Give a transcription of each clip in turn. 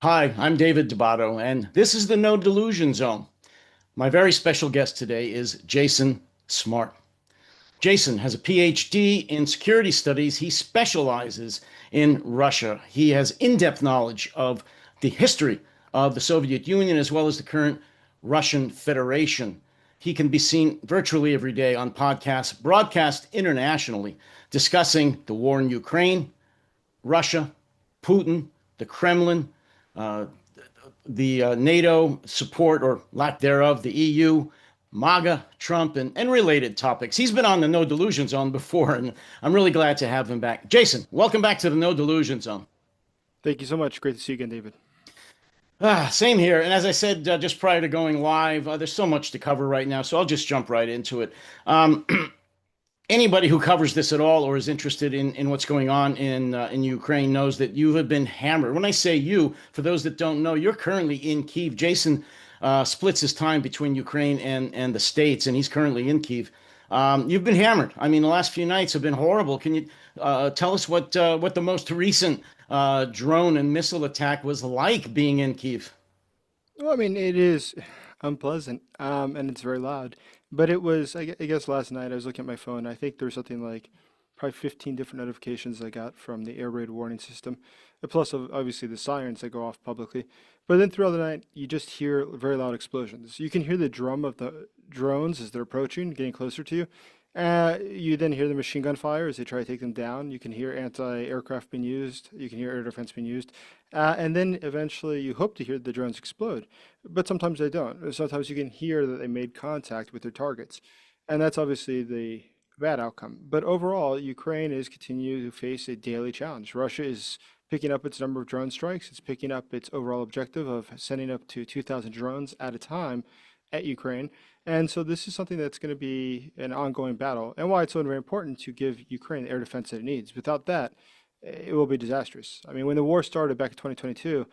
Hi, I'm David Dubato, and this is the No Delusion Zone. My very special guest today is Jason Smart. Jason has a PhD in security studies. He specializes in Russia. He has in depth knowledge of the history of the Soviet Union as well as the current Russian Federation. He can be seen virtually every day on podcasts, broadcast internationally, discussing the war in Ukraine, Russia, Putin, the Kremlin, uh, the NATO support or lack thereof, the EU, MAGA, Trump, and related topics. He's been on the No Delusion Zone before, and I'm really glad to have him back. Jason, welcome back to the No Delusion Zone. Thank you so much. Great to see you again, David. Same here. And as I said just prior to going live, there's so much to cover right now, so I'll just jump right into it. Um, Anybody who covers this at all or is interested in what's going on in Ukraine knows that you have been hammered. When I say you, for those that don't know, you're currently in Kiev. Jason splits his time between Ukraine and the States, and he's currently in Kiev. You've been hammered. I mean, the last few nights have been horrible. Can you tell us what the most recent drone and missile attack was like being in Kiev? Well, I mean, it is unpleasant, and it's very loud. But it was, I guess last night I was looking at my phone. I think there was something like probably 15 different notifications I got from the air raid warning system, plus obviously the sirens that go off publicly. But then throughout the night, you just hear very loud explosions. You can hear the drum of the drones as they're approaching, getting closer to you. You then hear the machine gun fire as they try to take them down. You can hear anti-aircraft being used. You can hear air defense being used. And then eventually you hope to hear the drones explode. But sometimes they don't. Sometimes you can hear that they made contact with their targets. And that's obviously the bad outcome. But overall, Ukraine is continuing to face a daily challenge. Russia is picking up its number of drone strikes. It's picking up its overall objective of sending up to 2,000 drones at a time at Ukraine. And so this is something that's going to be an ongoing battle, and why it's so very important to give Ukraine the air defense that it needs. Without that, it will be disastrous. I mean, when the war started back in 2022,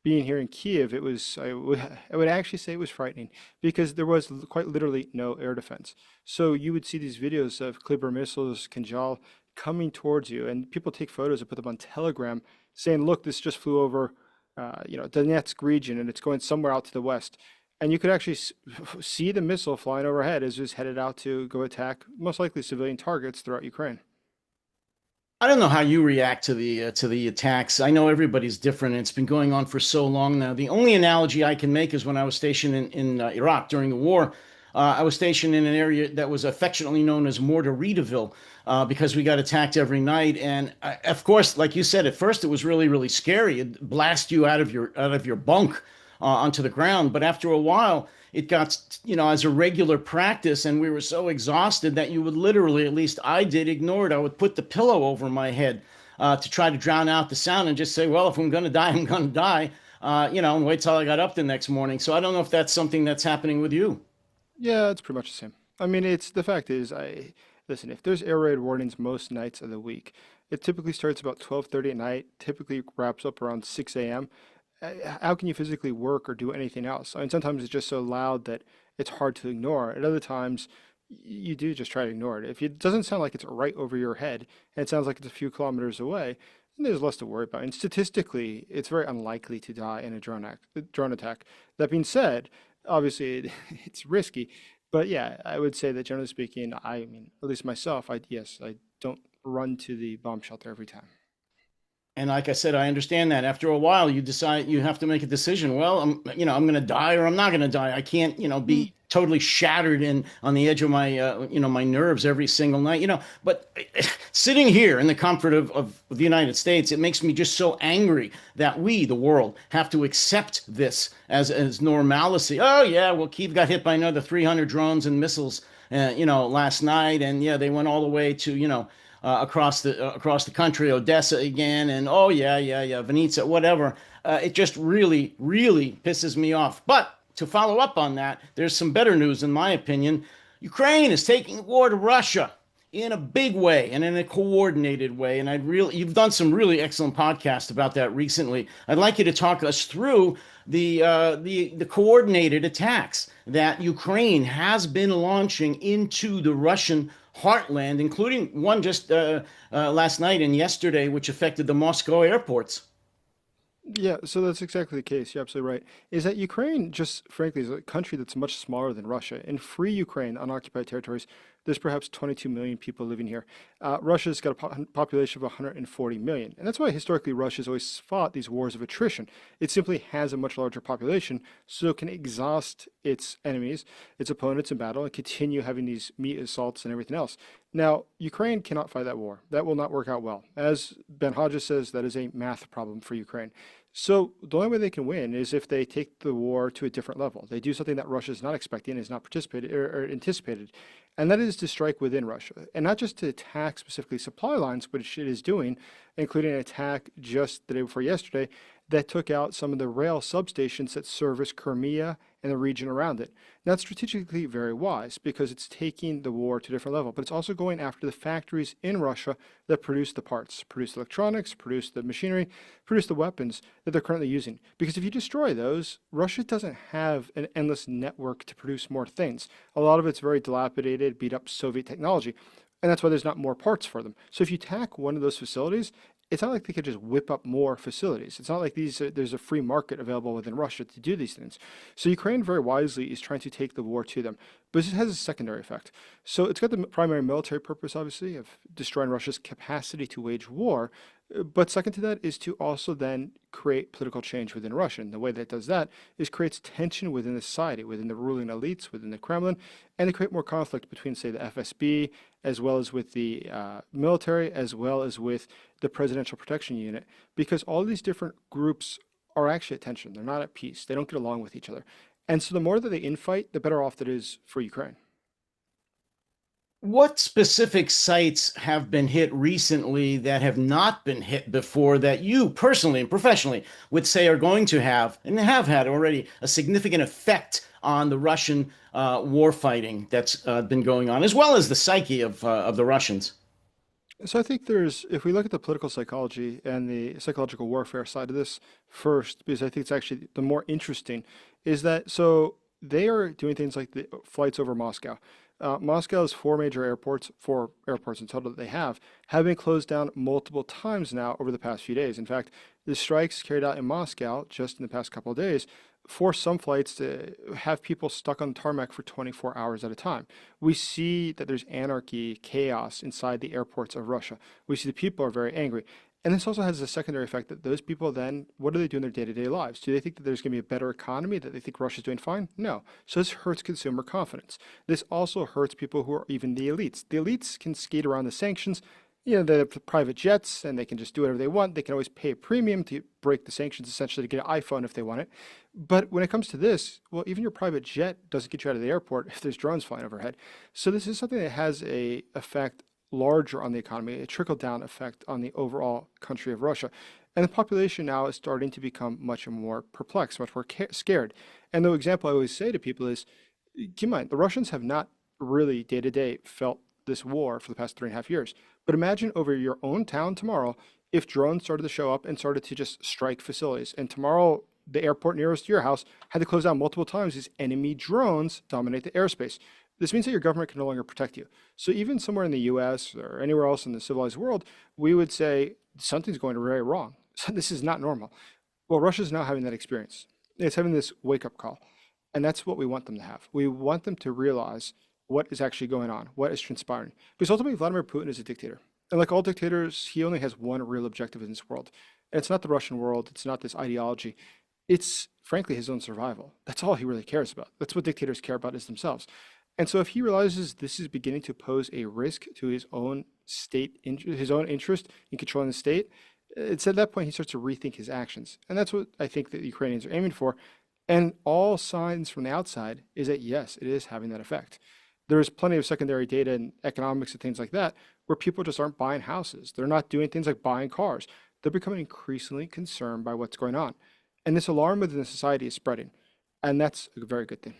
being here in Kiev, it was, I would actually say it was frightening because there was quite literally no air defense. So you would see these videos of Kliber missiles, Kinjal coming towards you, and people take photos and put them on Telegram saying, look, this just flew over, Donetsk region, and it's going somewhere out to the west. And you could actually see the missile flying overhead as it was headed out to go attack most likely civilian targets throughout Ukraine. I don't know how you react to the attacks. I know everybody's different, and it's been going on for so long now. The only analogy I can make is when I was stationed in Iraq during the war. I was stationed in an area that was affectionately known as Mortaritaville because we got attacked every night. And of course, like you said, at first it was really, really scary. It blast you out of your bunk onto the ground. But after a while, it got, as a regular practice, and we were so exhausted that you would literally, at least I did, ignore it. I would put the pillow over my head to try to drown out the sound and just say, well, if I'm going to die, I'm going to die, and wait till I got up the next morning. So I don't know if that's something that's happening with you. Yeah, it's pretty much the same. I mean, it's the fact is, I listen, if there's air raid warnings most nights of the week, it typically starts about 12:30 at night, typically wraps up around 6 a.m. How can you physically work or do anything else? I mean, sometimes it's just so loud that it's hard to ignore. At other times, you do just try to ignore it. If it doesn't sound like it's right over your head and it sounds like it's a few kilometers away, then there's less to worry about. And statistically, it's very unlikely to die in a drone attack. That being said, obviously it's risky, but yeah, I would say that generally speaking, I mean, at least myself, yes, I don't run to the bomb shelter every time. And like I said, I understand that. After a while, you decide you have to make a decision. Well, I'm going to die or I'm not going to die. I can't, be totally shattered and on the edge of my nerves every single night. But sitting here in the comfort of the United States, it makes me just so angry that we, the world, have to accept this as normalcy. Oh yeah, well, Kiev got hit by another 300 drones and missiles, last night, and yeah, they went all the way to, across the country, Odessa again, and oh yeah, Venetia, whatever. It just really, really pisses me off. But to follow up on that, there's some better news, in my opinion. Ukraine is taking the war to Russia in a big way and in a coordinated way. And you've done some really excellent podcasts about that recently. I'd like you to talk us through the coordinated attacks that Ukraine has been launching into the Russian heartland, including one just last night and yesterday, which affected the Moscow airports. Yeah, so that's exactly the case. You're absolutely right. Is that Ukraine, just frankly, is a country that's much smaller than Russia. In free Ukraine, unoccupied territories, there's perhaps 22 million people living here. Russia's got a population of 140 million. And that's why historically Russia's always fought these wars of attrition. It simply has a much larger population, so it can exhaust its enemies, its opponents in battle, and continue having these meat assaults and everything else. Now, Ukraine cannot fight that war. That will not work out well. As Ben Hodges says, that is a math problem for Ukraine. So the only way they can win is if they take the war to a different level. They do something that Russia is not expecting, is not participated or anticipated, and that is to strike within Russia, and not just to attack specifically supply lines, which it is doing, including an attack just the day before yesterday that took out some of the rail substations that service Crimea and the region around it. Now, that's strategically very wise because it's taking the war to a different level, but it's also going after the factories in Russia that produce the parts, produce the electronics, produce the machinery, produce the weapons that they're currently using. Because if you destroy those, Russia doesn't have an endless network to produce more things. A lot of it's very dilapidated, beat up Soviet technology. And that's why there's not more parts for them. So if you attack one of those facilities, it's not like they could just whip up more facilities. It's not like there's a free market available within Russia to do these things. So Ukraine very wisely is trying to take the war to them, but it has a secondary effect. So it's got the primary military purpose, obviously, of destroying Russia's capacity to wage war. But second to that is to also then create political change within Russia. And the way that it does that is creates tension within the society, within the ruling elites, within the Kremlin, and to create more conflict between, say, the FSB, as well as with the military, as well as with the Presidential Protection Unit, because all these different groups are actually at tension. They're not at peace. They don't get along with each other. And so the more that they infight, the better off that is for Ukraine. What specific sites have been hit recently that have not been hit before that you personally and professionally would say are going to have and have had already a significant effect on the Russian war fighting that's been going on, as well as the psyche of the Russians? So I think there's, if we look at the political psychology and the psychological warfare side of this first, because I think it's actually the more interesting, is that so they are doing things like the flights over Moscow. Moscow's four airports in total that they have been closed down multiple times now over the past few days. In fact, the strikes carried out in Moscow just in the past couple of days forced some flights to have people stuck on tarmac for 24 hours at a time. We see that there's anarchy, chaos inside the airports of Russia. We see the people are very angry. And this also has a secondary effect that those people then, what do they do in their day-to-day lives? Do they think that there's going to be a better economy, that they think Russia's doing fine? No. So this hurts consumer confidence. This also hurts people who are even the elites. The elites can skate around the sanctions. You know, they have private jets and they can just do whatever they want. They can always pay a premium to break the sanctions, essentially to get an iPhone if they want it. But when it comes to this, well, even your private jet doesn't get you out of the airport if there's drones flying overhead. So this is something that has a effect larger on the economy, a trickle down effect on the overall country of Russia. And the population now is starting to become much more perplexed, much more scared. And the example I always say to people is, keep in mind, the Russians have not really day to day felt this war for the past 3.5 years. But imagine over your own town tomorrow if drones started to show up and started to just strike facilities. And tomorrow, the airport nearest to your house had to close down multiple times as enemy drones dominate the airspace. This means that your government can no longer protect you. So even somewhere in the US or anywhere else in the civilized world, we would say something's going very wrong. So this is not normal. Well, Russia's now having that experience. It's having this wake-up call. And that's what we want them to have. We want them to realize what is actually going on, what is transpiring. Because ultimately, Vladimir Putin is a dictator. And like all dictators, he only has one real objective in this world. And it's not the Russian world, it's not this ideology. It's frankly his own survival. That's all he really cares about. That's what dictators care about is themselves. And so if he realizes this is beginning to pose a risk to his own his own interest in controlling the state, it's at that point he starts to rethink his actions. And that's what I think that the Ukrainians are aiming for. And all signs from the outside is that yes, it is having that effect. There's plenty of secondary data in economics and things like that where people just aren't buying houses. They're not doing things like buying cars. They're becoming increasingly concerned by what's going on. And this alarm within the society is spreading. And that's a very good thing.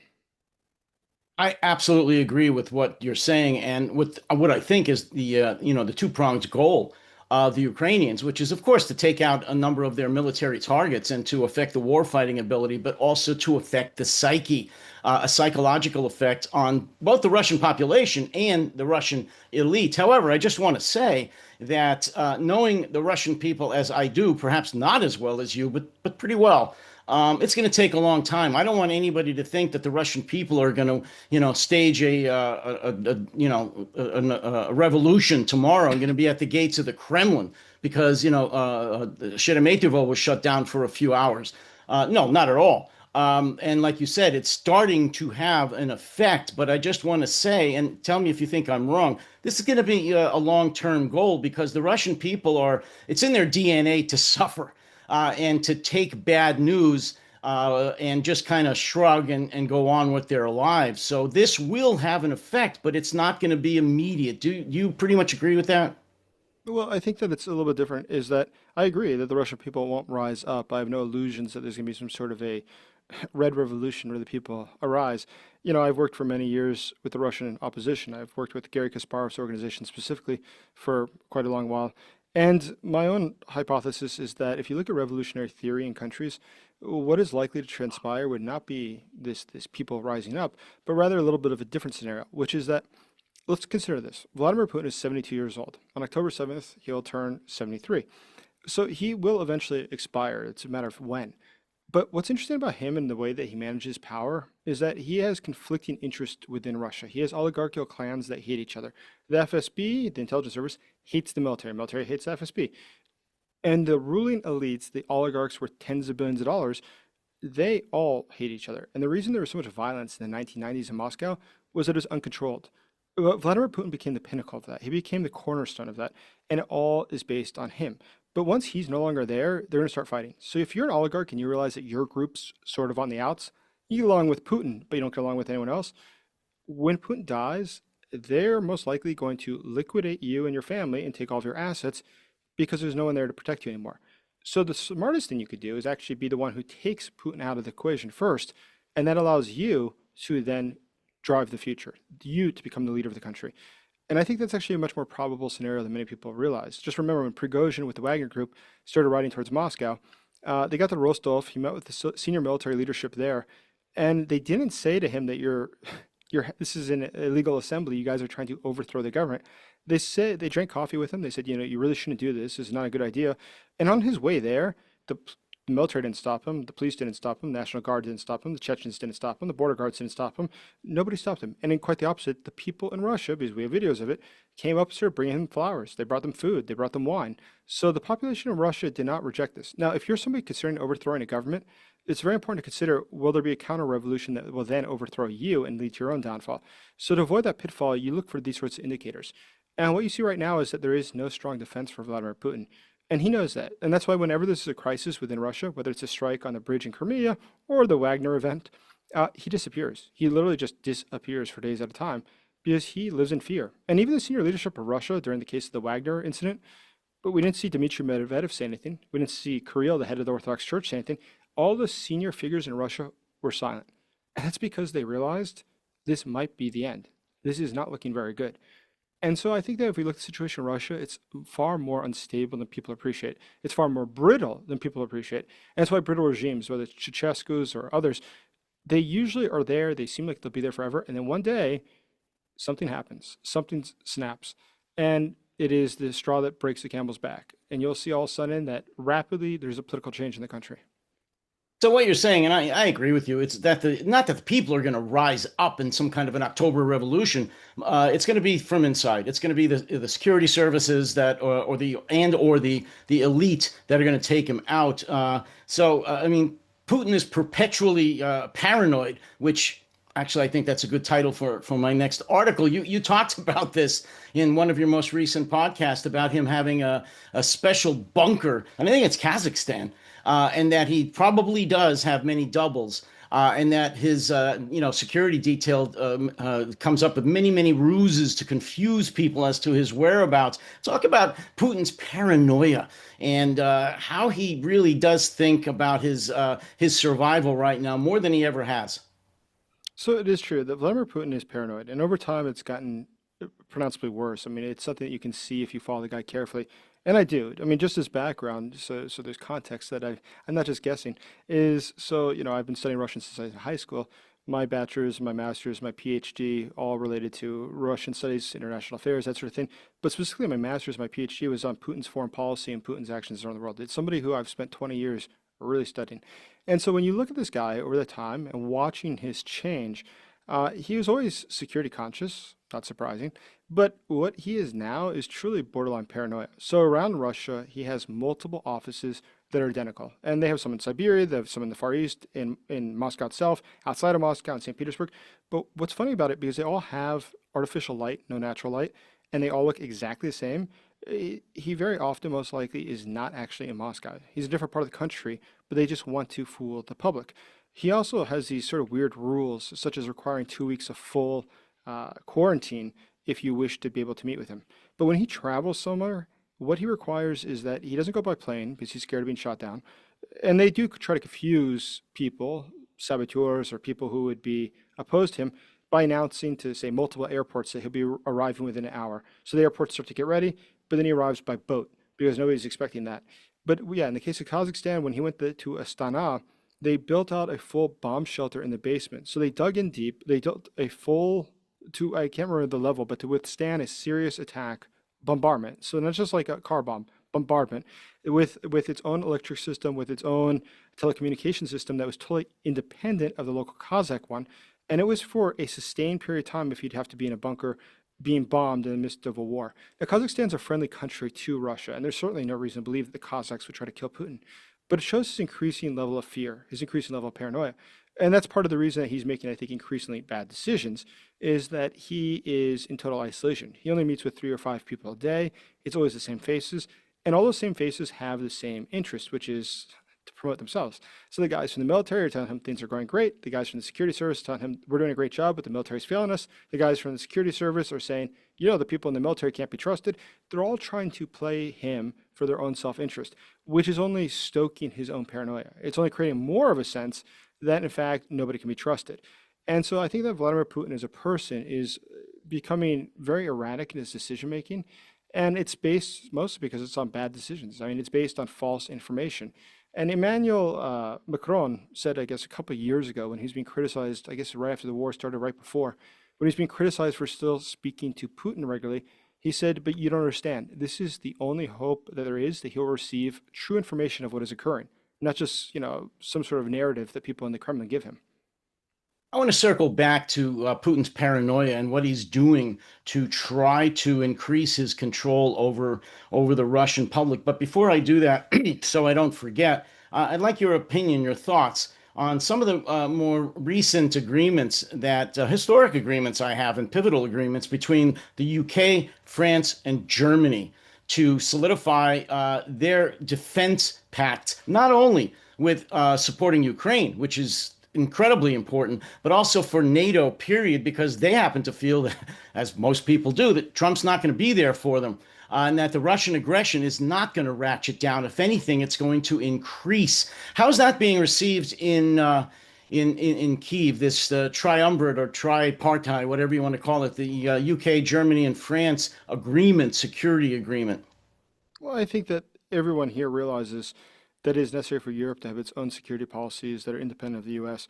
I absolutely agree with what you're saying, and with what I think is the two-pronged goal of the Ukrainians, which is, of course, to take out a number of their military targets and to affect the war fighting ability, but also to affect the psyche a psychological effect on both the Russian population and the Russian elite. However, I just want to say that knowing the Russian people as I do, perhaps not as well as you, but pretty well. It's going to take a long time. I don't want anybody to think that the Russian people are going to, stage a revolution tomorrow and going to be at the gates of the Kremlin because Sheremetyevo was shut down for a few hours. No, not at all. And like you said, it's starting to have an effect. But I just want to say, and tell me if you think I'm wrong, this is going to be a long-term goal because the Russian people it's in their DNA to suffer and to take bad news and just kind of shrug and go on with their lives. So this will have an effect, but it's not going to be immediate. Do you pretty much agree with that? Well, I think that it's a little bit different. Is that I agree that the Russian people won't rise up. I have no illusions that there's going to be some sort of a red revolution where the people arise. I've worked for many years with the Russian opposition. I've worked with Gary Kasparov's organization specifically for quite a long while. And my own hypothesis is that if you look at revolutionary theory in countries, what is likely to transpire would not be this people rising up, but rather a little bit of a different scenario, which is that let's consider this. Vladimir Putin is 72 years old. On October 7th, he'll turn 73. So he will eventually expire. It's a matter of when. But what's interesting about him and the way that he manages power is that he has conflicting interests within Russia. He has oligarchical clans that hate each other. The FSB, the intelligence service, hates the military. Military hates the FSB. And the ruling elites, the oligarchs worth tens of billions of dollars, they all hate each other. And the reason there was so much violence in the 1990s in Moscow was that it was uncontrolled. Vladimir Putin became the pinnacle of that. He became the cornerstone of that. And it all is based on him. But once he's no longer there, they're going to start fighting. So if you're an oligarch and you realize that your group's sort of on the outs, you get along with Putin, but you don't get along with anyone else. When Putin dies, they're most likely going to liquidate you and your family and take all of your assets because there's no one there to protect you anymore. So the smartest thing you could do is actually be the one who takes Putin out of the equation first, and that allows you to then drive the future, you to become the leader of the country. And I think that's actually a much more probable scenario than many people realize. Just remember when Prigozhin with the Wagner Group started riding towards Moscow, they got to Rostov. He met with the senior military leadership there, and they didn't say to him that this is an illegal assembly. You guys are trying to overthrow the government. They said they drank coffee with him. They said, you really shouldn't do this. This is not a good idea. And on his way there, the military didn't stop him. The police didn't stop him. The National Guard didn't stop him. The Chechens didn't stop him. The border guards didn't stop him. Nobody stopped him. And in quite the opposite, the people in Russia, because we have videos of it, came up, started bringing him flowers. They brought them food. They brought them wine. So the population of Russia did not reject this. Now, if you're somebody considering overthrowing a government, it's very important to consider, will there be a counter-revolution that will then overthrow you and lead to your own downfall? So to avoid that pitfall, you look for these sorts of indicators. And what you see right now is that there is no strong defense for Vladimir Putin. And he knows that. And that's why whenever there's a crisis within Russia, whether it's a strike on the bridge in Crimea or the Wagner event, he disappears. He literally just disappears for days at a time because he lives in fear. And even the senior leadership of Russia during the case of the Wagner incident, but we didn't see Dmitry Medvedev say anything. We didn't see Kirill, the head of the Orthodox Church, say anything. All the senior figures in Russia were silent. And that's because they realized this might be the end. This is not looking very good. And so I think that if we look at the situation in Russia, it's far more unstable than people appreciate. It's far more brittle than people appreciate. And that's why brittle regimes, whether it's Ceausescu's or others, they usually are there. They seem like they'll be there forever. And then one day, something happens. Something snaps. And it is the straw that breaks the camel's back. And you'll see all of a sudden that rapidly there's a political change in the country. So what you're saying, and I agree with you, it's that not that the people are going to rise up in some kind of an October revolution. It's going to be from inside. It's going to be the security services that or the elite that are going to take him out. I mean, Putin is perpetually paranoid, which actually I think that's a good title for my next article. You talked about this in one of your most recent podcasts about him having a special bunker, and I think it's Kazakhstan, and that he probably does have many doubles. And that his, security detail comes up with many ruses to confuse people as to his whereabouts. Talk about Putin's paranoia and how he really does think about his survival right now more than he ever has. So it is true that Vladimir Putin is paranoid, and over time it's gotten pronouncedly worse. I mean, it's something that you can see if you follow the guy carefully. And I do. I mean, just as background, so there's context that I'm not just guessing, is so, I've been studying Russian since I was in high school. my bachelor's, my master's, my PhD, all related to Russian studies, international affairs, that sort of thing. But specifically, my master's, my PhD was on Putin's foreign policy and Putin's actions around the world. It's somebody who I've spent 20 years really studying. And so when you look at this guy over the time and watching his change, he was always security conscious, not surprising. But what he is now is truly borderline paranoia. So around Russia, he has multiple offices that are identical. And they have some in Siberia, they have some in the Far East, in Moscow itself, outside of Moscow, in St. Petersburg. But what's funny about it, because they all have artificial light, no natural light, and they all look exactly the same, he very often, most likely, is not actually in Moscow. He's a different part of the country, but they just want to fool the public. He also has these sort of weird rules, such as requiring 2 weeks of full quarantine if you wish to be able to meet with him. But when he travels somewhere, what he requires is that he doesn't go by plane because he's scared of being shot down. And they do try to confuse people, saboteurs or people who would be opposed to him, by announcing to, say, multiple airports that he'll be arriving within an hour. So the airports start to get ready, but then he arrives by boat because nobody's expecting that. But yeah, in the case of Kazakhstan, when he went to Astana, they built out a full bomb shelter in the basement. So they dug in deep. They built a full, to I can't remember the level, but to withstand a serious attack, bombardment. So not just like a car bomb, bombardment, with its own electric system, with its own telecommunication system that was totally independent of the local Kazakh one. And it was for a sustained period of time if you'd have to be in a bunker being bombed in the midst of a war. Now, Kazakhstan's a friendly country to Russia, and there's certainly no reason to believe that the Kazakhs would try to kill Putin. But it shows his increasing level of fear, his increasing level of paranoia. And that's part of the reason that he's making, I think, increasingly bad decisions, is that he is in total isolation. He only meets with 3 or 5 people a day. It's always the same faces. And all those same faces have the same interest, which is to promote themselves. So the guys from the military are telling him things are going great. The guys from the security service are telling him we're doing a great job, but the military's failing us. The guys from the security service are saying, the people in the military can't be trusted. They're all trying to play him for their own self-interest, which is only stoking his own paranoia. It's only creating more of a sense that, in fact, nobody can be trusted. And so I think that Vladimir Putin as a person is becoming very erratic in his decision making. And it's based mostly because it's on bad decisions. I mean, it's based on false information. And Emmanuel Macron said, I guess, a couple of years ago when he's being criticized, I guess right after the war started, right before, when he's being criticized for still speaking to Putin regularly, he said, but you don't understand. This is the only hope that there is that he'll receive true information of what is occurring, not just, some sort of narrative that people in the Kremlin give him. I want to circle back to Putin's paranoia and what he's doing to try to increase his control over the Russian public. But before I do that, so I don't forget, I'd like your opinion, your thoughts on some of the more recent agreements that historic agreements I have and pivotal agreements between the UK, France, and Germany to solidify their defense pact, not only with supporting Ukraine, which is incredibly important, but also for NATO, period, because they happen to feel that, as most people do, that Trump's not going to be there for them, and that the Russian aggression is not going to ratchet down. If anything, it's going to increase. How's that being received in Kyiv? This triumvirate or tripartite, whatever you want to call it, the UK, Germany, and France agreement, security agreement. Well, I think that everyone here realizes that it is necessary for Europe to have its own security policies that are independent of the US.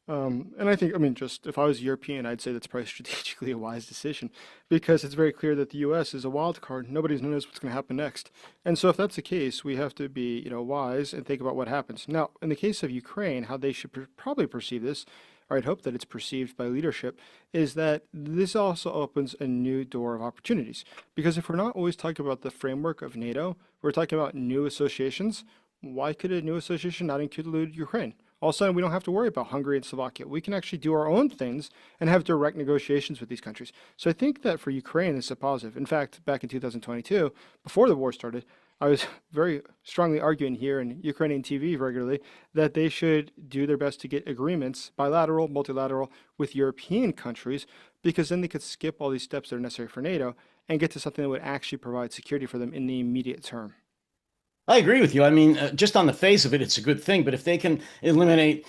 And I think, I mean, just if I was European, I'd say that's probably strategically a wise decision because it's very clear that the US is a wild card. Nobody knows what's going to happen next. And so if that's the case, we have to be, wise and think about what happens. Now, in the case of Ukraine, how they should probably perceive this, or I'd hope that it's perceived by leadership, is that this also opens a new door of opportunities. Because if we're not always talking about the framework of NATO, we're talking about new associations. Why could a new association not include Ukraine? All of a sudden, we don't have to worry about Hungary and Slovakia. We can actually do our own things and have direct negotiations with these countries. So I think that for Ukraine, this is a positive. In fact, back in 2022, before the war started, I was very strongly arguing here in Ukrainian TV regularly that they should do their best to get agreements, bilateral, multilateral, with European countries, because then they could skip all these steps that are necessary for NATO and get to something that would actually provide security for them in the immediate term. I agree with you. I mean, just on the face of it, it's a good thing. But if they can eliminate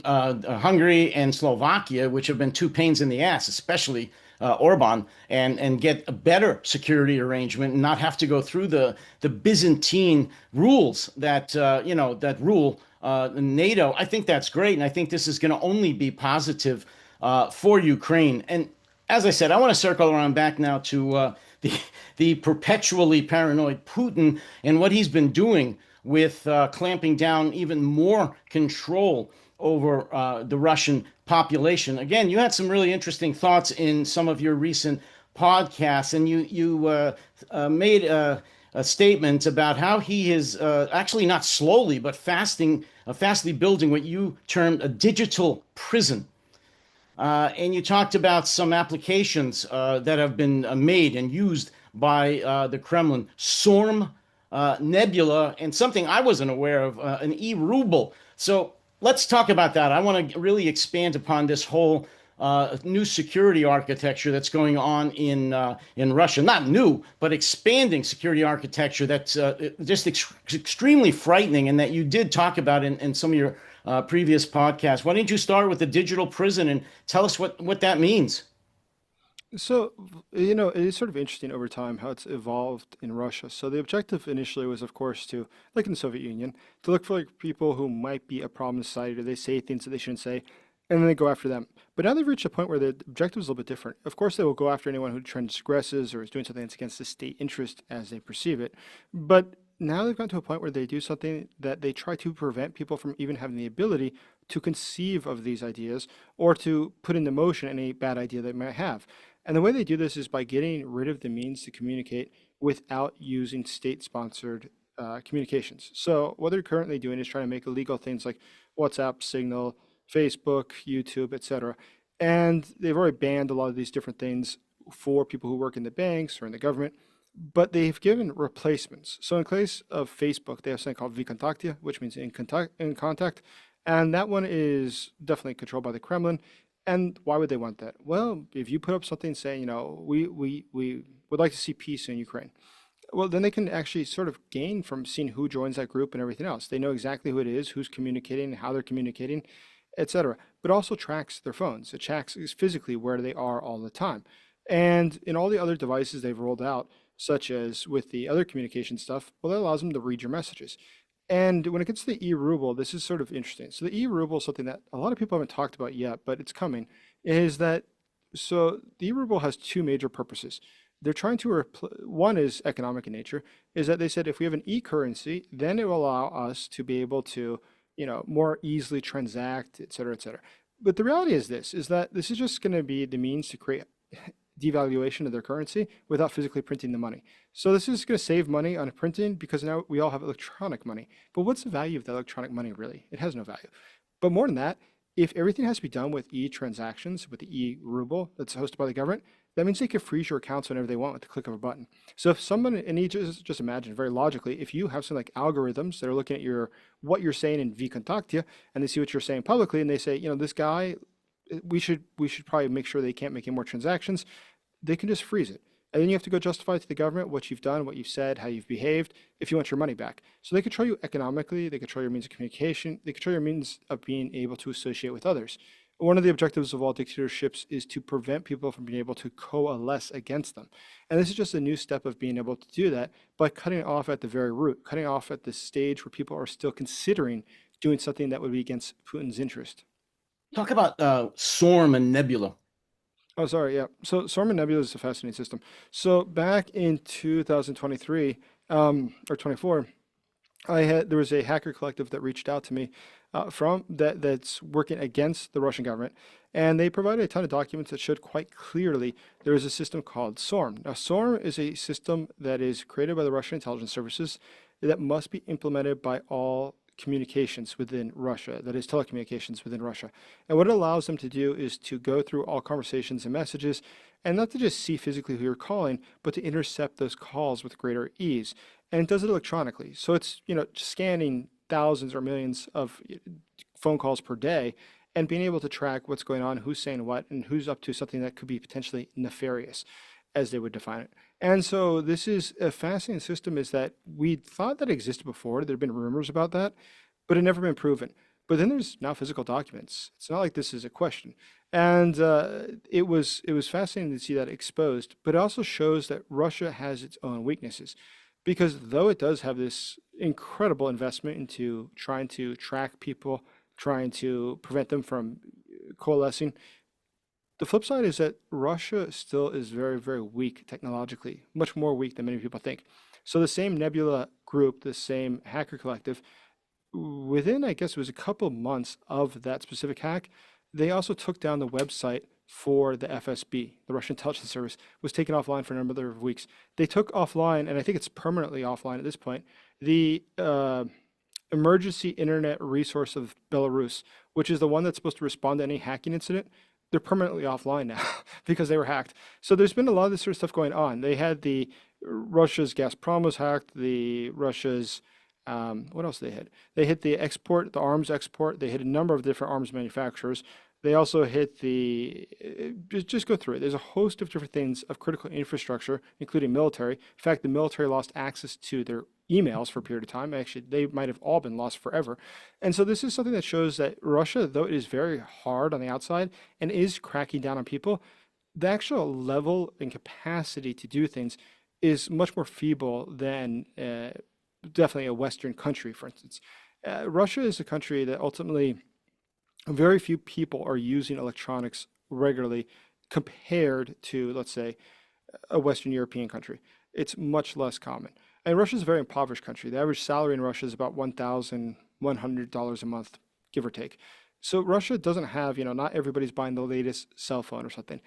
Hungary and Slovakia, which have been two pains in the ass, especially Orban and get a better security arrangement and not have to go through the Byzantine rules that that rule NATO. I think that's great, and I think this is going to only be positive for Ukraine. And as I said, I want to circle around back now to the the perpetually paranoid Putin and what he's been doing with clamping down even more control over the Russian population. Again, you had some really interesting thoughts in some of your recent podcasts, and you made a statement about how he is actually not slowly but fastly building what you termed a digital prison. And you talked about some applications that have been made and used by the Kremlin, SORM, Nebula, and something I wasn't aware of, an e-ruble. So let's talk about that. I want to really expand upon this whole new security architecture that's going on in Russia. Not new, but expanding security architecture that's just extremely frightening, and that you did talk about in some of your previous podcasts. Why don't you start with the digital prison and tell us what that means? So, it is sort of interesting over time how it's evolved in Russia. So the objective initially was, of course, to, like in the Soviet Union, to look for like people who might be a problem in society or they say things that they shouldn't say, and then they go after them. But now they've reached a point where the objective is a little bit different. Of course, they will go after anyone who transgresses or is doing something that's against the state interest as they perceive it. But now they've gotten to a point where they do something that they try to prevent people from even having the ability to conceive of these ideas or to put into motion any bad idea they might have. And the way they do this is by getting rid of the means to communicate without using state-sponsored communications. So what they're currently doing is trying to make illegal things like WhatsApp, Signal, Facebook, YouTube, etc. And they've already banned a lot of these different things for people who work in the banks or in the government, but they've given replacements. So in case of Facebook, they have something called vKontakte, which means in contact, and that one is definitely controlled by the Kremlin. And why would they want that? Well, if you put up something saying, we would like to see peace in Ukraine, well, then they can actually sort of gain from seeing who joins that group and everything else. They know exactly who it is, who's communicating, how they're communicating, etc. But also tracks their phones. It tracks physically where they are all the time. And in all the other devices they've rolled out, such as with the other communication stuff, well, that allows them to read your messages. And when it gets to the e-ruble, this is sort of interesting. So the e-ruble is something that a lot of people haven't talked about yet, but it's coming, is that so the e-ruble has two major purposes. They're trying to one is economic in nature, is that they said if we have an e-currency, then it will allow us to be able to, more easily transact, et cetera, et cetera. But the reality is this, is that this is just going to be the means to create devaluation of their currency without physically printing the money. So this is going to save money on printing because now we all have electronic money. But what's the value of that electronic money really? It has no value. But more than that, if everything has to be done with e-transactions, with the e-ruble that's hosted by the government, that means they can freeze your accounts whenever they want with the click of a button. So if someone, and you just imagine very logically, if you have something like algorithms that are looking at what you're saying in vKontakte, and they see what you're saying publicly, and they say, this guy, we should probably make sure they can't make any more transactions, they can just freeze it. And then you have to go justify to the government what you've done, what you've said, how you've behaved, if you want your money back. So they control you economically, they control your means of communication, they control your means of being able to associate with others. One of the objectives of all dictatorships is to prevent people from being able to coalesce against them. And this is just a new step of being able to do that by cutting off at the very root, cutting off at the stage where people are still considering doing something that would be against Putin's interest. Talk about SORM and Nebula. Oh, sorry, yeah. So Swarm and Nebula is a fascinating system. So back in 2023 or 24, there was a hacker collective that reached out to me that's working against the Russian government, and they provided a ton of documents that showed quite clearly there is a system called SORM. Now, SORM is a system that is created by the Russian intelligence services that must be implemented by all communications within Russia, that is telecommunications within Russia. And what it allows them to do is to go through all conversations and messages and not to just see physically who you're calling, but to intercept those calls with greater ease. And it does it electronically. So it's, scanning thousands or millions of phone calls per day and being able to track what's going on, who's saying what, and who's up to something that could be potentially nefarious, as they would define it. And so this is a fascinating system, is that we thought that existed before. There have been rumors about that, but it never been proven. But then there's now physical documents. It's not like this is a question. And it was fascinating to see that exposed, but it also shows that Russia has its own weaknesses, because though it does have this incredible investment into trying to track people, trying to prevent them from coalescing, the flip side is that Russia still is very, very weak technologically, much more weak than many people think. So the same Nebula group, the same hacker collective, within, I guess it was a couple months of that specific hack, they also took down the website for the FSB, the Russian intelligence service, was taken offline for a number of weeks. They took offline, and I think it's permanently offline at this point, the emergency internet resource of Belarus, which is the one that's supposed to respond to any hacking incident. They're permanently offline now because they were hacked. So there's been a lot of this sort of stuff going on. They had the Russia's Gazprom was hacked, the Russia's what else they hit? They hit the export, the arms export. They hit a number of different arms manufacturers. They also hit the, just go through it. There's a host of different things of critical infrastructure, including military. In fact, the military lost access to their emails for a period of time. Actually, they might have all been lost forever. And so this is something that shows that Russia, though it is very hard on the outside and is cracking down on people, the actual level and capacity to do things is much more feeble than definitely a Western country, for instance. Russia is a country that ultimately very few people are using electronics regularly compared to, let's say, a Western European country. It's much less common. And Russia is a very impoverished country. The average salary in Russia is about $1,100 a month, give or take. So Russia doesn't have, not everybody's buying the latest cell phone or something.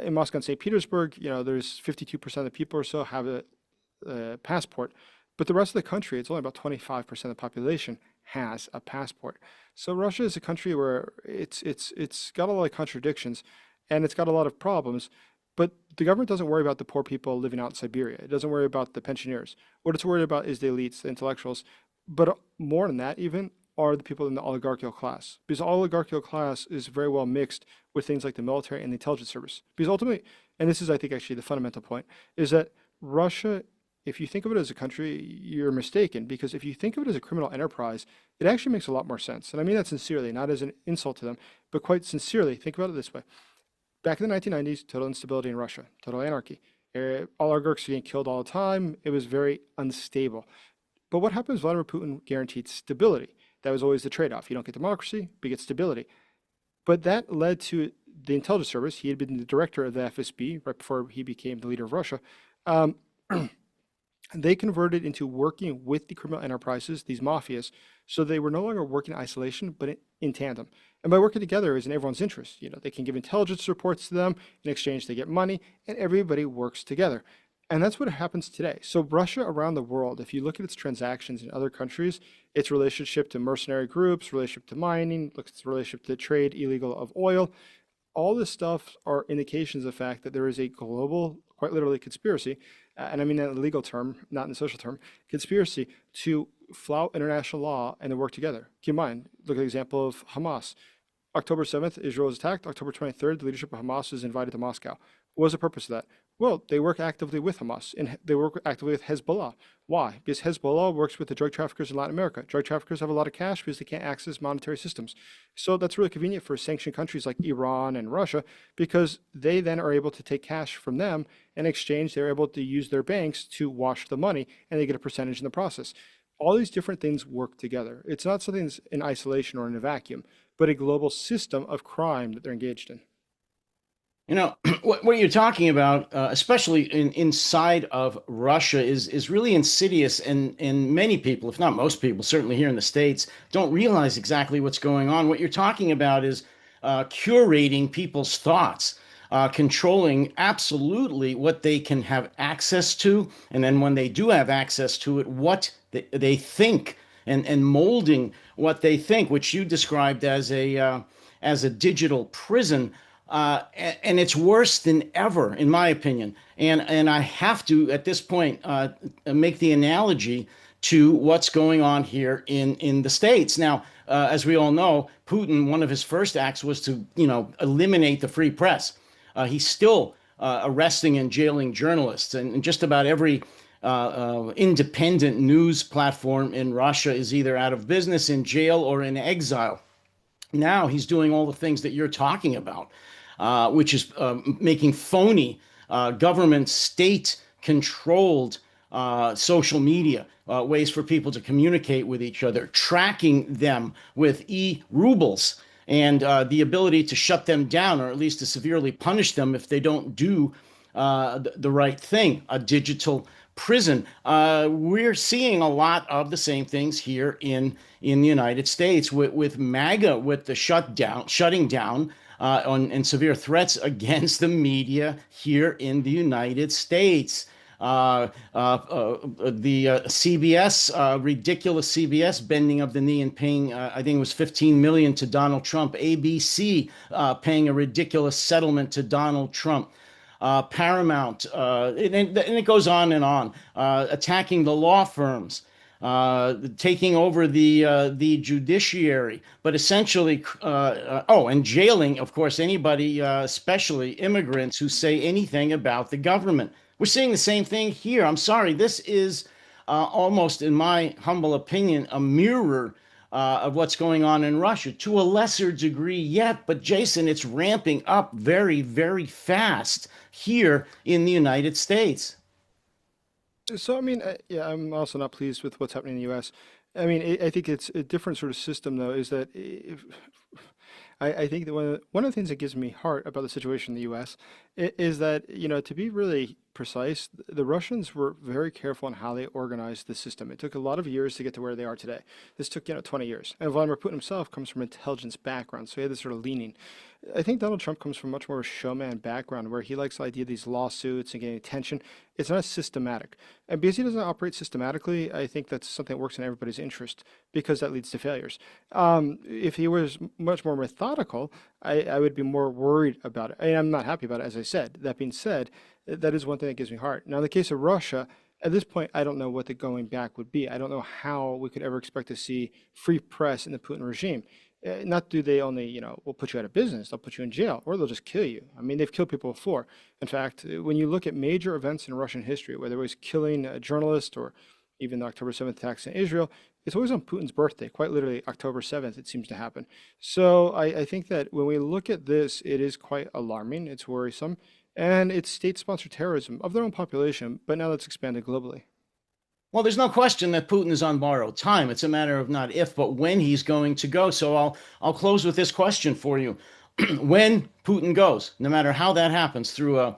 In Moscow and St. Petersburg, there's 52% of the people or so have a passport. But the rest of the country, it's only about 25% of the population has a passport. So Russia is a country where it's got a lot of contradictions and it's got a lot of problems, but the government doesn't worry about the poor people living out in Siberia. It doesn't worry about the pensioners. What it's worried about is the elites, the intellectuals. But more than that even are the people in the oligarchical class. Because the oligarchical class is very well mixed with things like the military and the intelligence service. Because ultimately, and this is I think actually the fundamental point, is that Russia, if you think of it as a country, you're mistaken, because if you think of it as a criminal enterprise, it actually makes a lot more sense. And I mean that sincerely, not as an insult to them, but quite sincerely. Think about it this way. Back in the 1990s, total instability in Russia, total anarchy. Oligarchs getting killed all the time. It was very unstable. But what happens? Vladimir Putin guaranteed stability. That was always the trade-off. You don't get democracy, but you get stability. But that led to the intelligence service. He had been the director of the FSB right before he became the leader of Russia. They converted into working with the criminal enterprises, these mafias, so they were no longer working in isolation, but in tandem. And by working together is in everyone's interest. They can give intelligence reports to them. In exchange, they get money, and everybody works together. And that's what happens today. So Russia around the world, if you look at its transactions in other countries, its relationship to mercenary groups, relationship to mining, look at its relationship to trade illegal of oil, all this stuff are indications of the fact that there is a global, quite literally, conspiracy, and I mean that in a legal term, not in a social term, conspiracy to flout international law and to work together. Keep in mind, look at the example of Hamas. October 7th, Israel was attacked. October 23rd, the leadership of Hamas was invited to Moscow. What was the purpose of that? Well, they work actively with Hamas, and they work actively with Hezbollah. Why? Because Hezbollah works with the drug traffickers in Latin America. Drug traffickers have a lot of cash because they can't access monetary systems. So that's really convenient for sanctioned countries like Iran and Russia, because they then are able to take cash from them. In exchange, they're able to use their banks to wash the money, and they get a percentage in the process. All these different things work together. It's not something that's in isolation or in a vacuum, but a global system of crime that they're engaged in. What you're talking about, especially inside of Russia, is really insidious, and many people, if not most people, certainly here in the States, don't realize exactly what's going on. What you're talking about is curating people's thoughts, controlling absolutely what they can have access to, and then when they do have access to it, what they think, and molding what they think, which you described as a digital prison. And it's worse than ever, in my opinion. And I have to, at this point, make the analogy to what's going on here in the States. Now, as we all know, Putin, one of his first acts was to, eliminate the free press. He's still arresting and jailing journalists, and just about every independent news platform in Russia is either out of business, in jail, or in exile. Now he's doing all the things that you're talking about, which is making phony government state controlled social media ways for people to communicate with each other, tracking them with rubles, and the ability to shut them down or at least to severely punish them if they don't do the right thing, a digital prison. We're seeing a lot of the same things here in the United States with MAGA, with the shutting down and severe threats against the media here in the United States. The CBS, ridiculous CBS bending of the knee and paying, I think it was 15 million to Donald Trump. ABC paying a ridiculous settlement to Donald Trump. Paramount, and it goes on, attacking the law firms, taking over the judiciary, but essentially, and jailing, of course, anybody, especially immigrants, who say anything about the government. We're seeing the same thing here. I'm sorry, this is almost, in my humble opinion, a mirror of what's going on in Russia to a lesser degree yet. But Jason, it's ramping up very, very fast here in the United States. So, I mean, yeah, I'm also not pleased with what's happening in the U.S. I mean, I think it's a different sort of system, though, is that if, I think that one of the things that gives me heart about the situation in the U.S. Is that, to be really precise, the Russians were very careful in how they organized the system. It took a lot of years to get to where they are today. This took, 20 years. And Vladimir Putin himself comes from an intelligence background, so he had this sort of leaning. I think Donald Trump comes from much more of a showman background where he likes the idea of these lawsuits and getting attention. It's not systematic. And because he doesn't operate systematically, I think that's something that works in everybody's interest because that leads to failures. If he was much more methodical, I would be more worried about it. I'm not happy about it, as I said. That being said, that is one thing that gives me heart. Now, in the case of Russia, at this point, I don't know what the going back would be. I don't know how we could ever expect to see free press in the Putin regime. Not do they only, will put you out of business, they'll put you in jail, or they'll just kill you. I mean, they've killed people before. In fact, when you look at major events in Russian history, whether it was killing a journalist or even the October 7th attacks in Israel, it's always on Putin's birthday, quite literally October 7th, it seems to happen. So I think that when we look at this, it is quite alarming, it's worrisome, and it's state-sponsored terrorism of their own population, but now that's expanded globally. Well, there's no question that Putin is on borrowed time. It's a matter of not if, but when he's going to go. So I'll close with this question for you. When Putin goes, no matter how that happens, through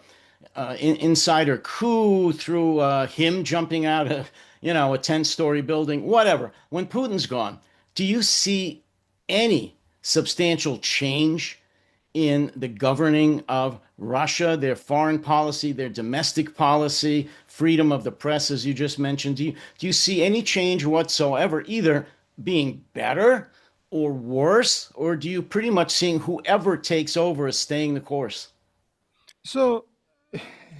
insider coup, through him jumping out of, a 10-story building, whatever. When Putin's gone, do you see any substantial change in the governing of Russia, their foreign policy, their domestic policy, freedom of the press, as you just mentioned? Do you see any change whatsoever, either being better or worse, or do you pretty much seeing whoever takes over is staying the course? So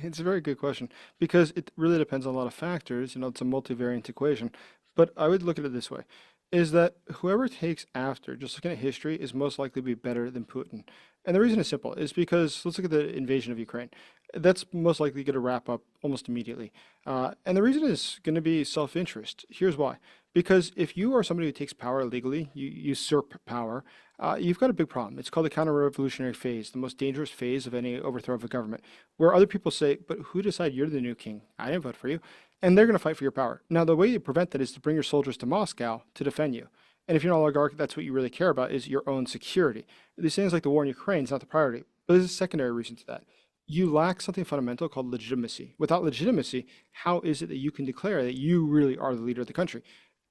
it's a very good question because it really depends on a lot of factors. It's a multivariate equation. But I would look at it this way, is that whoever takes after, just looking at history, is most likely to be better than Putin. And the reason is simple, is because let's look at the invasion of Ukraine. That's most likely going to wrap up almost immediately. And the reason is going to be self-interest. Here's why. Because if you are somebody who takes power illegally, you usurp power, you've got a big problem. It's called the counter-revolutionary phase, the most dangerous phase of any overthrow of a government, where other people say, but who decided you're the new king? I didn't vote for you. And they're going to fight for your power. Now, the way you prevent that is to bring your soldiers to Moscow to defend you. And if you're an oligarch, that's what you really care about is your own security. These things like the war in Ukraine is not the priority. But there's a secondary reason to that. You lack something fundamental called legitimacy. Without legitimacy, how is it that you can declare that you really are the leader of the country?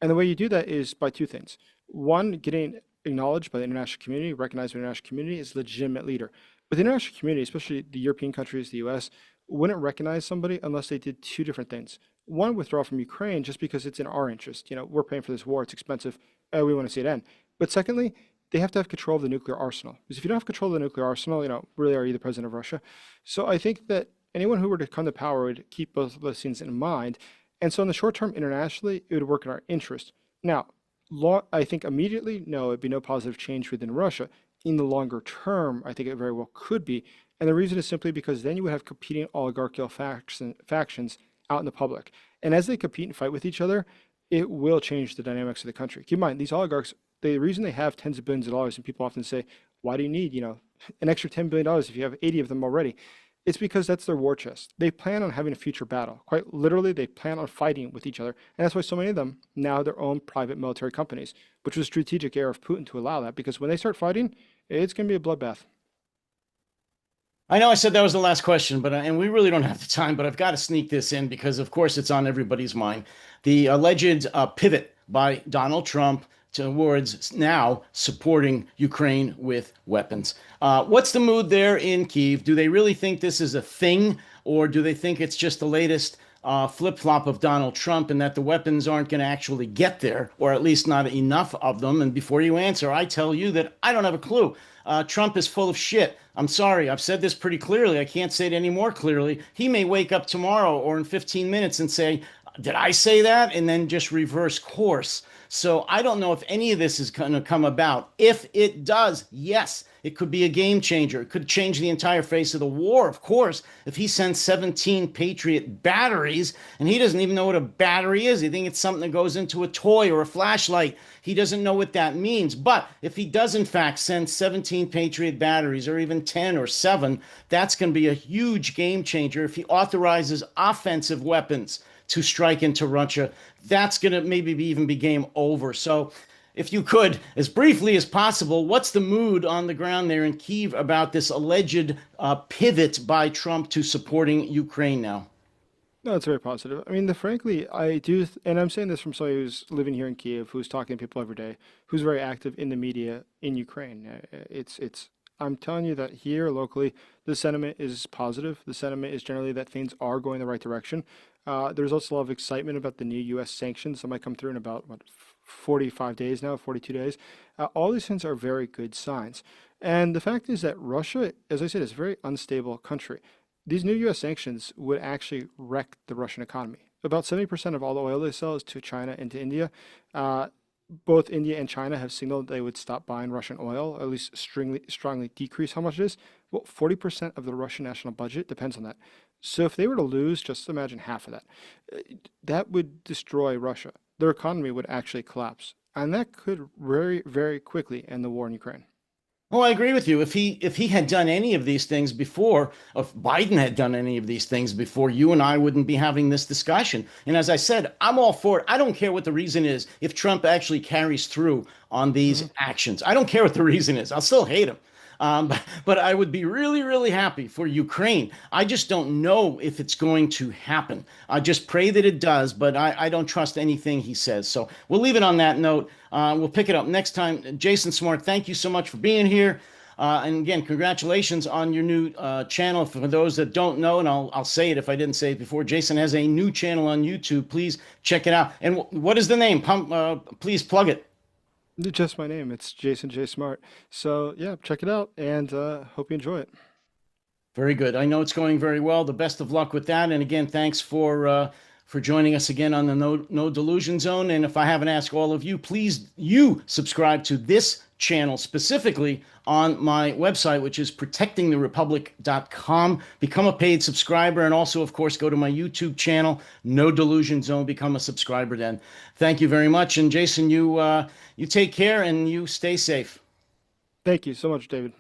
And the way you do that is by two things. One, getting acknowledged by the international community, recognized by the international community as a legitimate leader. But the international community, especially the European countries, the US, wouldn't recognize somebody unless they did two different things. One, withdraw from Ukraine just because it's in our interest. We're paying for this war, it's expensive, we want to see it end. But secondly, they have to have control of the nuclear arsenal. Because if you don't have control of the nuclear arsenal, really are you the president of Russia? So I think that anyone who were to come to power would keep both of those things in mind. And so in the short term, internationally, it would work in our interest. Now, I think immediately, no, it'd be no positive change within Russia. In the longer term, I think it very well could be. And the reason is simply because then you would have competing oligarchical factions out in the public. And as they compete and fight with each other, it will change the dynamics of the country. Keep in mind, these oligarchs, the reason they have tens of billions of dollars, and people often say, why do you need, an extra $10 billion if you have 80 of them already? It's because that's their war chest. They plan on having a future battle. Quite literally, they plan on fighting with each other. And that's why so many of them now have their own private military companies, which was a strategic error of Putin to allow that, because when they start fighting, it's going to be a bloodbath. I know I said that was the last question, but and we really don't have the time, but I've got to sneak this in because, of course, it's on everybody's mind. The alleged pivot by Donald Trump towards now supporting Ukraine with weapons. What's the mood there in Kyiv? Do they really think this is a thing, or do they think it's just the latest flip-flop of Donald Trump and that the weapons aren't going to actually get there, or at least not enough of them? And before you answer, I tell you that I don't have a clue. Trump is full of shit. I'm sorry. I've said this pretty clearly. I can't say it any more clearly. He may wake up tomorrow or in 15 minutes and say, did I say that? And then just reverse course. So I don't know if any of this is going to come about. If it does, yes, it could be a game changer. It could change the entire face of the war, of course, if he sends 17 Patriot batteries and he doesn't even know what a battery is. He thinks it's something that goes into a toy or a flashlight. He doesn't know what that means. But if he does, in fact, send 17 Patriot batteries or even 10 or 7, that's going to be a huge game changer. If he authorizes offensive weapons to strike into Russia, that's going to maybe even be game over. So, if you could, as briefly as possible, what's the mood on the ground there in Kyiv about this alleged pivot by Trump to supporting Ukraine now? No, it's very positive. I mean, frankly, I do, and I'm saying this from somebody who's living here in Kiev, who's talking to people every day, who's very active in the media in Ukraine. I'm telling you that here locally, the sentiment is positive. The sentiment is generally that things are going the right direction. There's also a lot of excitement about the new U.S. sanctions that might come through in about, 45 days now, 42 days. All these things are very good signs. And the fact is that Russia, as I said, is a very unstable country. These new U.S. sanctions would actually wreck the Russian economy. About 70% of all the oil they sell is to China and to India. Uh, Both India and China have signaled they would stop buying Russian oil, or at least strongly decrease how much it is. Well, 40% of the Russian national budget depends on that. So if they were to lose, just imagine half of that. That would destroy Russia. Their economy would actually collapse. And that could very, very quickly end the war in Ukraine. Well, I agree with you. If he had done any of these things before, if Biden had done any of these things before, you and I wouldn't be having this discussion. And as I said, I'm all for it. I don't care what the reason is. If Trump actually carries through on these Mhm. actions, I don't care what the reason is. I'll still hate him. But I would be really, really happy for Ukraine. I just don't know if it's going to happen. I just pray that it does, but I don't trust anything he says. So we'll leave it on that note. We'll pick it up next time. Jason Smart, thank you so much for being here. And again, congratulations on your new channel. For those that don't know, and I'll say it if I didn't say it before, Jason has a new channel on YouTube. Please check it out. And what is the name? Please plug it. Just my name. It's Jason J. Smart. So, yeah, check it out and hope you enjoy it. Very good. I know it's going very well. The best of luck with that. And again, thanks for joining us again on the No Delusion Zone. And if I haven't asked all of you, please you subscribe to this channel specifically on my website, which is protectingtherepublic.com. Become a paid subscriber, and also, of course, go to my YouTube channel, No Delusion Zone. Become a subscriber then. Thank you very much. And Jason, you take care and you stay safe. Thank you so much, David.